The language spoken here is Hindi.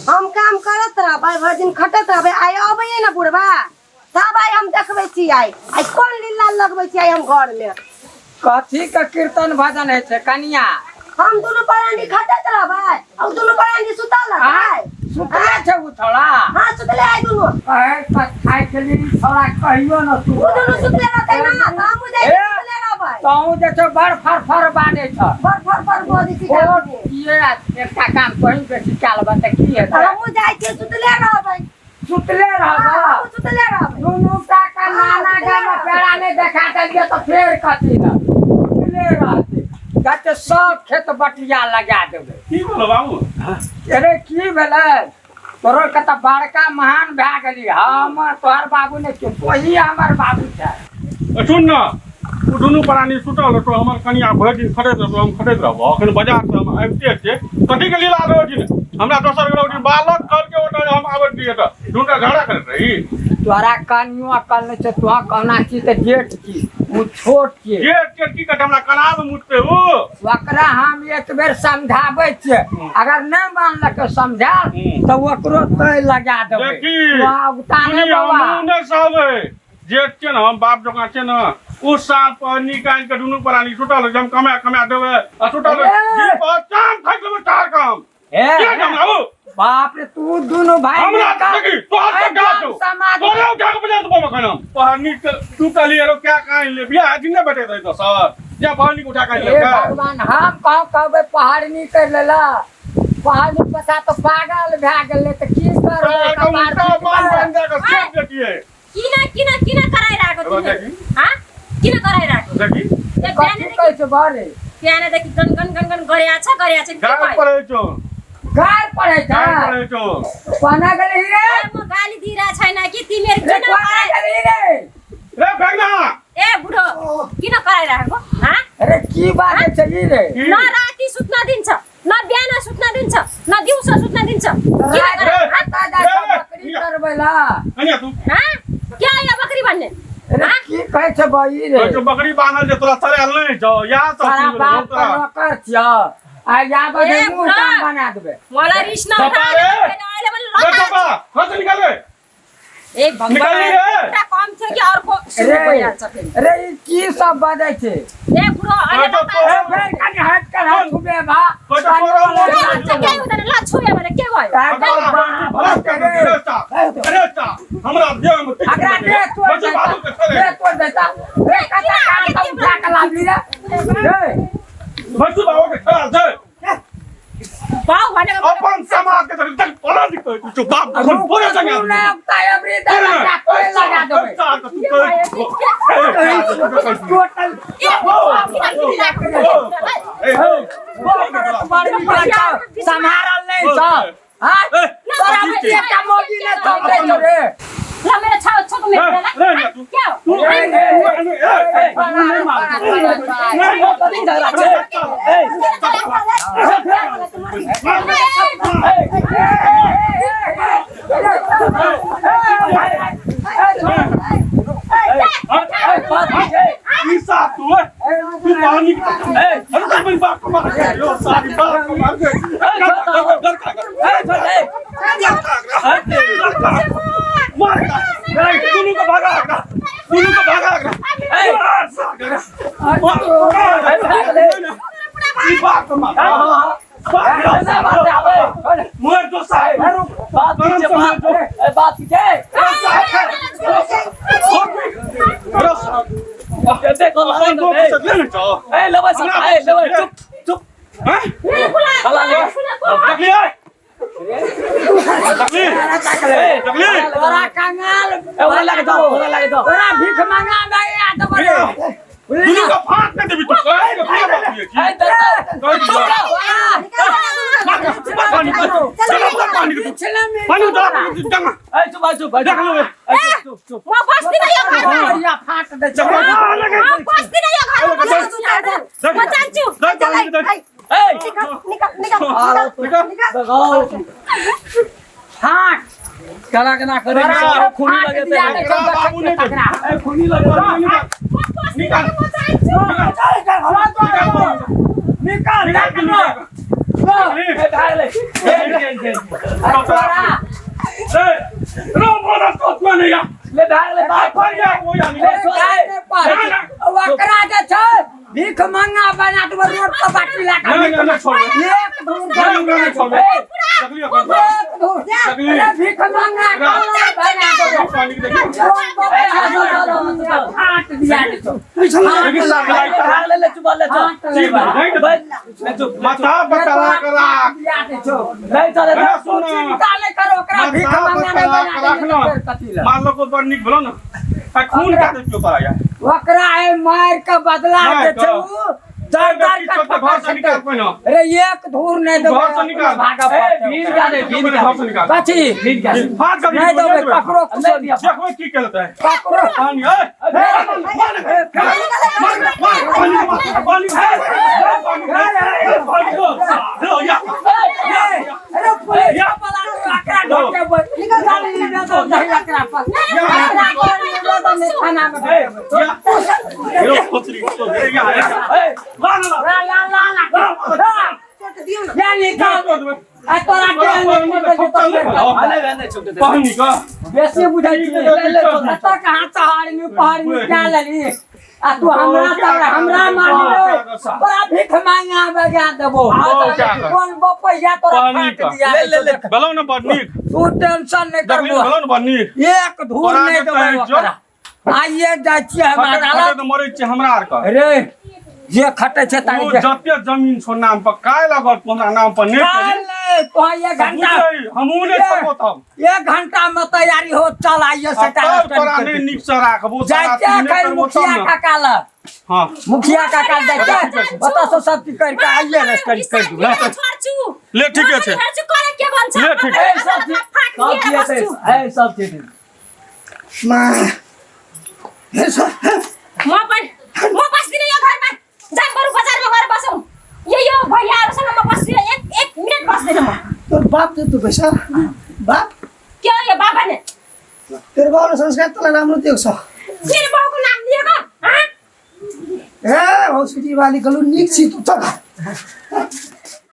हम काम करत रहबै भर दिन खटत रहबै आइ अबै ना बुढ़वा तब आइ हम देखबै छी आइ कोन लीला लगबै छी आइ हम घर में कथी का कीर्तन भजन है छे कनिया हम दुनु परांडी खटत रहबै और दुनु परांडी सुतल रहबै सुतले छे उठला हां सुतले आइ दुनु ए त खाइ के लिए थोड़ा कहियो न तू दुनु सुतले रहतै ना हम जाई सुतले रहबै तू जे छ बड़ फर बाने छ फर बोदी छी ये एकटा काम कहि के सिकाल बत की है हम जाई छी सुतले रहबै सुतले रहब सुतले रहबै दुनु का नाना गाना पेड़ा ने देखा देलिए तो फेर कथी न सुतले रहते कते सब खेत बटिया लगा देबे की बोलो बाबू अरे की भेलै तोरो कत बड़का महान भए गेली हम तोहर बाबू ने वही हमर बाबू छै सुन न उ दुनू प्राणी सुतल तो हमर कनिया भरि दिन खटैत रहब हम खटैत रहब अखन बाजार से हम आबिते छियै कथी के लीला रोजी हमरा दोसर रोजी बालक कर के ओतऽ हम आबैत रहिए त दुनका झगड़ा करैत रही तोरा कनियो अकल ने छै तोहा कहना छी त जेठ की उ छोट की जेठ के की कत हमरा कनाल मुतते हो ओकरा हम एक बेर समझाबै छियै अगर नहि मानलक समझा त ओकरो तय लगा देबै देखी उताने बाबा हमने सहबै जेठ के न हम बाप जकां छै न उस साल पर निकाल के दुनू प्राणी सुतल जम कमा देबै आ सुतल जी पर काम खाइ देबै चार काम क्या काम हो बाप रे तू दोनों भाई हमरा देखी तो हाथ से गला तो बोले उठा के बजा दो मखना पहाड़ी के तू कली रो क्या काहे ले बियाह दिन ने बैठे तो सर या पहाड़ी को उठा के ले भगवान हम कहबै पहाड़ नहीं कर लेला पहाड़ पता तो पागल भए गेलै त की करबै कमार मान बंदा का सब देखिए किना कराई राखो तू हां किना कराई राखो देखी ये कथि कहै छ बारे प्याने देखि गन गरिया छ गाल पड़े छो पाना गले रे म गाली दिरा छैन कि तिमीहरु किन गले रे रे भगना ए बुढो किन कराई राखेको हां अरे की बात छ ई रे न राती सुत्न दिन्छ न बिहान सुत्न दिन्छ न दिउँसो सुत्न दिन्छ आता जा बकरी करबैला अनि तू हां के यो बकरी भन्ने अरे की कहै छ बई रे तो बकरी बांधल जे तोरा चले हल नहीं छ या सब बाप नौकर छ आ या बदे मुंह काम बना देबे मला रिस न रे बाबा खत निकाले एक भगवान एउटा कम छ कि अर्को सुरु भइहाल्छ फेरि अरे की सब बादै छै ए बुढो अहिले ए फेर कनी हट कर हाथ छुबे बा के हुँदैन ल छुए भने के भयो अरे ता हमरा देह में अगरा दे तोड़ देता रे कता काम उठा के लाबली रे बच्चू बाबू के खड़ा छै बाउ भनेको अपन समाज के तक पढ़ा दिक्कत तू बाप अपन पूरा जगह ना तायबरी लगा देबे टोटल संभारल नहीं छ हां तोरा में एकटा मोगी ने थोपे छ रे ल मेरो छाउ छको मेरो ला के हो तू नहीं मार नहीं कति झगड़ा भीख मांगा दुनू का फाट नहीं देबी तू कहे पानी म बस्दिन यो घरमा फाट दे म बस्दिन यो घरमा म जान्छु फाट कला कना करे खूनी लगे बाबू ने खूनी लगे निकाल निकाल धार ले ले धार ले वकरा जे छ भीख मंगा बना तो रोड पर बाटी ला एक धूर भीख मंगा बना हाथ दिया तो ले चुबल माथा बकरा करा ले चले निकाले करो ओकरा भीख मंगा बना मारलो को बड़ निक भलो ना खून का दे क्यों पड़ा यार वकरा है मार का बदला के छू दर दर का घर से निकाल पहिनो अरे एक धूर नहीं दो घर से निकाल भागा भीड़ का दे घर से निकाल बाची भीड़ का हाथ का नहीं दो पकड़ो कुछ दिया देखो की करता है पकड़ो पानी ए पानी अरे पुलिस वाला आकरा ढोके निकल गाड़ी ले दो दही आकरा पर थाना में ये खोचरी तो दे यहां ला या निकाल आ तोरा के पानी का बेसी बुझाई ले ले तो कहां चहाड़ में पहाड़ में क्या लली आ तू हमरा मार बड़ा भीख मांगा बगा देबो कौन बपैया तोरा फाट दिया ले बलो ना बदनीक तू टेंशन नहीं करबो बलो ना बदनीक एक धूर नहीं देबो ओकरा आइए जाय छी हमरा तो मरे छी हमरा आर का अरे जे खटे छे तारी वो जते जमीन छो नाम पर काय लागत हमरा नाम पर नेट तो ये घंटा हमू ने सको तब 1 घंटा में तैयारी हो चल आइए सेटा तोरा ने निक से राखबो जाके कल मुखिया काका ला हां मुखिया काका जाके बता सो सब की करके आइए रजिस्ट्री कर दू ले ठीक है छे ले ठीक ए सब चीज ए सब चीज मां म बस्दिन यो घरमा जाम बरु बजारमा गएर बसौँ यो भैयाहरूसँग म बस्दिन एक मिनेट बस्दिन म तोर बाप दे तू पैसा बाप के हो यो बाबा ने तेरो बाबुले संस्कार तलाई राम्रो दिएको छ मेरो बाउको नाम दिएको ए हौ सिटी वाली गलु निक छि तू त